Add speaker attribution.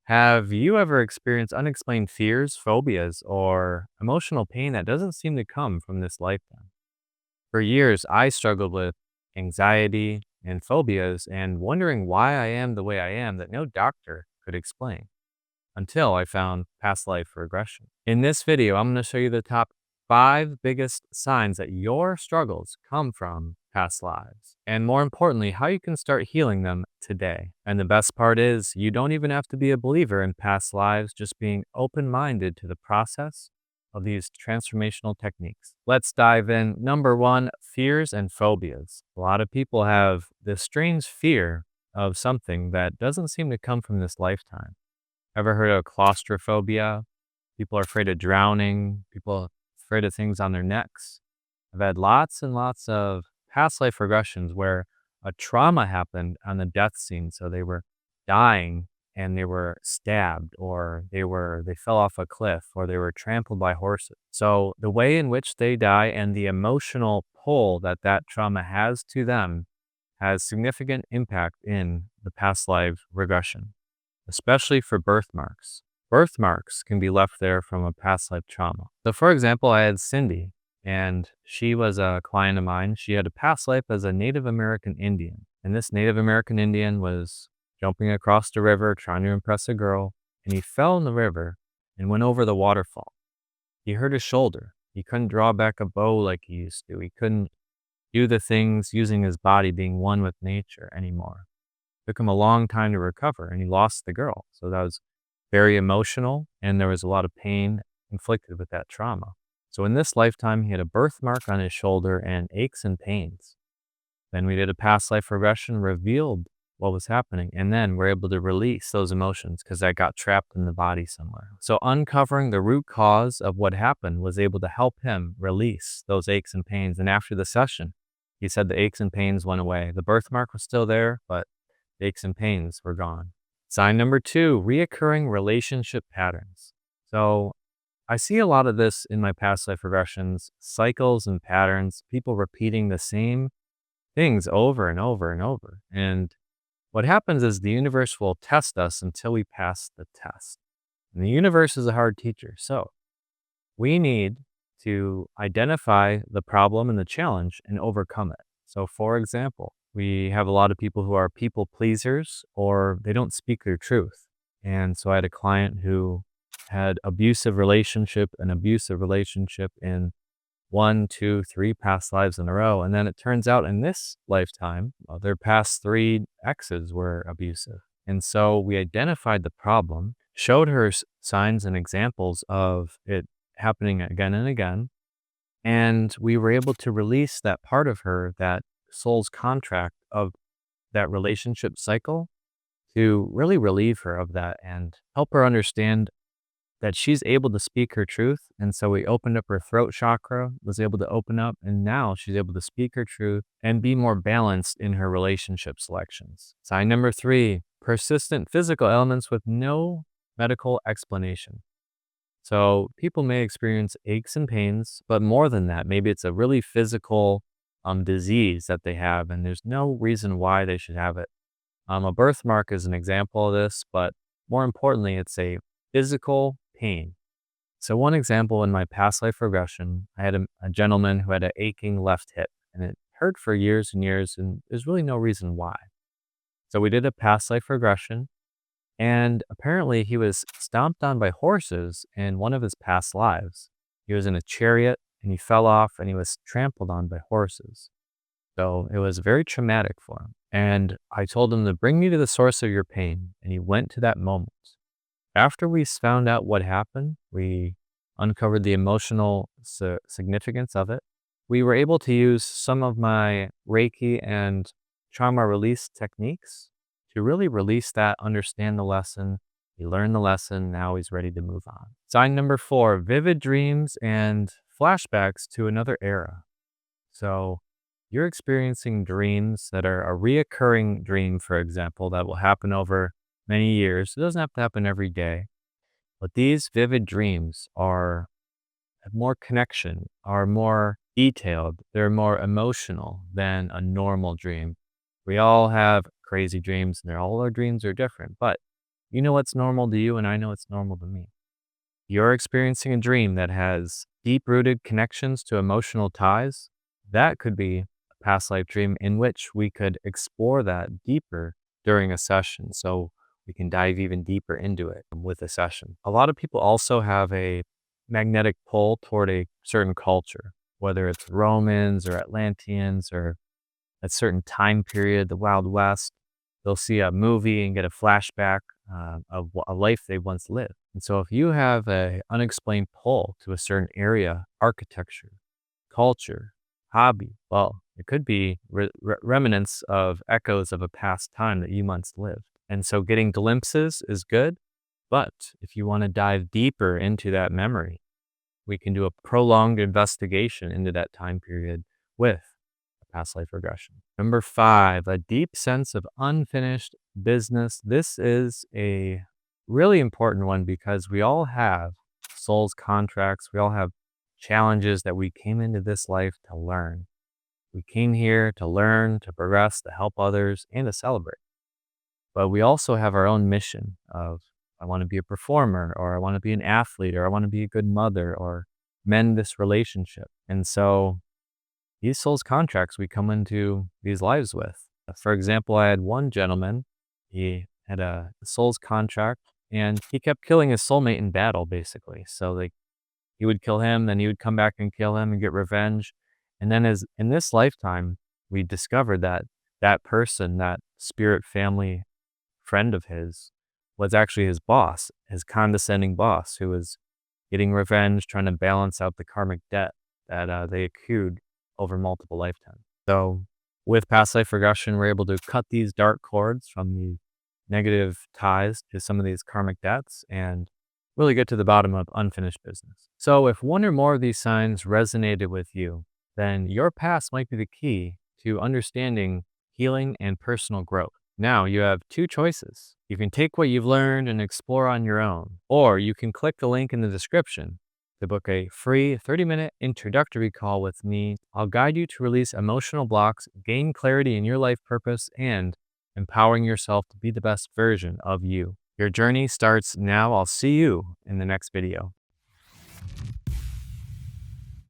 Speaker 1: Have you ever experienced unexplained fears, phobias, or emotional pain that doesn't seem to come from this lifetime? For years, I struggled with anxiety and phobias and wondering why I am the way I am that no doctor could explain until I found past life regression. In this video, I'm going to show you the top 5 biggest signs that your struggles come from past lives, and more importantly, how you can start healing them today. And the best part is, you don't even have to be a believer in past lives, just being open minded to the process of these transformational techniques. Let's dive in. Number one, fears and phobias. A lot of people have this strange fear of something that doesn't seem to come from this lifetime. Ever heard of claustrophobia? People are afraid of drowning. People are afraid of things on their necks. I've had lots and lots of past life regressions where a trauma happened on the death scene. So they were dying and they were stabbed, or they fell off a cliff, or they were trampled by horses. So the way in which they die and the emotional pull that that trauma has to them has significant impact in the past life regression, especially for birthmarks. Birthmarks can be left there from a past life trauma. So, for example, I had Cindy, and she was a client of mine. She had a past life as a Native American Indian. And this Native American Indian was jumping across the river trying to impress a girl, and he fell in the river and went over the waterfall. He hurt his shoulder. He couldn't draw back a bow like he used to. He couldn't do the things using his body, being one with nature anymore. Took him a long time to recover, and he lost the girl. So that was very emotional, and there was a lot of pain inflicted with that trauma. So in this lifetime, he had a birthmark on his shoulder and aches and pains. Then we did a past life regression, revealed what was happening, and then we're able to release those emotions because that got trapped in the body somewhere. So uncovering the root cause of what happened was able to help him release those aches and pains. And after the session, he said the aches and pains went away. The birthmark was still there, but the aches and pains were gone. Sign number 2, reoccurring relationship patterns. So I see a lot of this in my past life regressions, cycles and patterns, people repeating the same things over and over and over. And what happens is the universe will test us until we pass the test. And the universe is a hard teacher. So we need to identify the problem and the challenge and overcome it. So, for example, we have a lot of people who are people pleasers, or they don't speak their truth. And so I had a client who had an abusive relationship in 1, 2, 3 past lives in a row. And then it turns out in this lifetime, their past 3 exes were abusive. And so we identified the problem, showed her signs and examples of it happening again and again. And we were able to release that part of her, that soul's contract of that relationship cycle, to really relieve her of that and help her understand that she's able to speak her truth. And so we opened up her throat chakra, was able to open up, and now she's able to speak her truth and be more balanced in her relationship selections. Sign number 3, persistent physical ailments with no medical explanation. So people may experience aches and pains, but more than that, maybe it's a really physical disease that they have, and there's no reason why they should have it. A birthmark is an example of this, but more importantly, it's a physical pain. So one example in my past life regression, I had a gentleman who had an aching left hip, and it hurt for years and years, and there's really no reason why. So we did a past life regression, and apparently he was stomped on by horses in one of his past lives. He was in a chariot, and he fell off, and he was trampled on by horses. So it was very traumatic for him. And I told him to bring me to the source of your pain, and he went to that moment. After we found out what happened, we uncovered the emotional significance of it. We were able to use some of my Reiki and trauma release techniques to really release that, understand the lesson. He learned the lesson. Now he's ready to move on. Sign number 4, vivid dreams and flashbacks to another era. So you're experiencing dreams that are a reoccurring dream, for example, that will happen over many years. It doesn't have to happen every day, but these vivid dreams have more connection, are more detailed, they're more emotional than a normal dream. We all have crazy dreams, and all our dreams are different, but You know what's normal to you, and I know what's normal to me. You're experiencing a dream that has deep rooted connections to emotional ties. That could be a past life dream in which we could explore that deeper during a session. So we can dive even deeper into it with a session. A lot of people also have a magnetic pull toward a certain culture, whether it's Romans or Atlanteans or a certain time period, the Wild West. They'll see a movie and get a flashback of a life they once lived. And so if you have a unexplained pull to a certain area, architecture, culture, hobby, well, it could be remnants of echoes of a past time that you once lived. And so getting glimpses is good, but if you want to dive deeper into that memory, we can do a prolonged investigation into that time period with past life regression. Number 5, a deep sense of unfinished business. This is a really important one because we all have soul's contracts. We all have challenges that we came into this life to learn. We came here to learn, to progress, to help others, and to celebrate. But we also have our own mission of, I want to be a performer, or I want to be an athlete, or I want to be a good mother, or mend this relationship. And so these soul's contracts we come into these lives with. For example, I had one gentleman, he had a soul's contract and he kept killing his soulmate in battle, basically. So like he would kill him, then he would come back and kill him and get revenge. And then as in this lifetime, we discovered that that person, that spirit family friend of his, was actually his boss, his condescending boss, who was getting revenge, trying to balance out the karmic debt that they accrued over multiple lifetimes. So with past life regression, we're able to cut these dark cords from the negative ties to some of these karmic debts and really get to the bottom of unfinished business. So if one or more of these signs resonated with you, then your past might be the key to understanding healing and personal growth. Now you have two choices. You can take what you've learned and explore on your own, or you can click the link in the description to book a free 30-minute introductory call with me. I'll guide you to release emotional blocks, gain clarity in your life purpose, and empowering yourself to be the best version of you. Your journey starts now. I'll see you in the next video.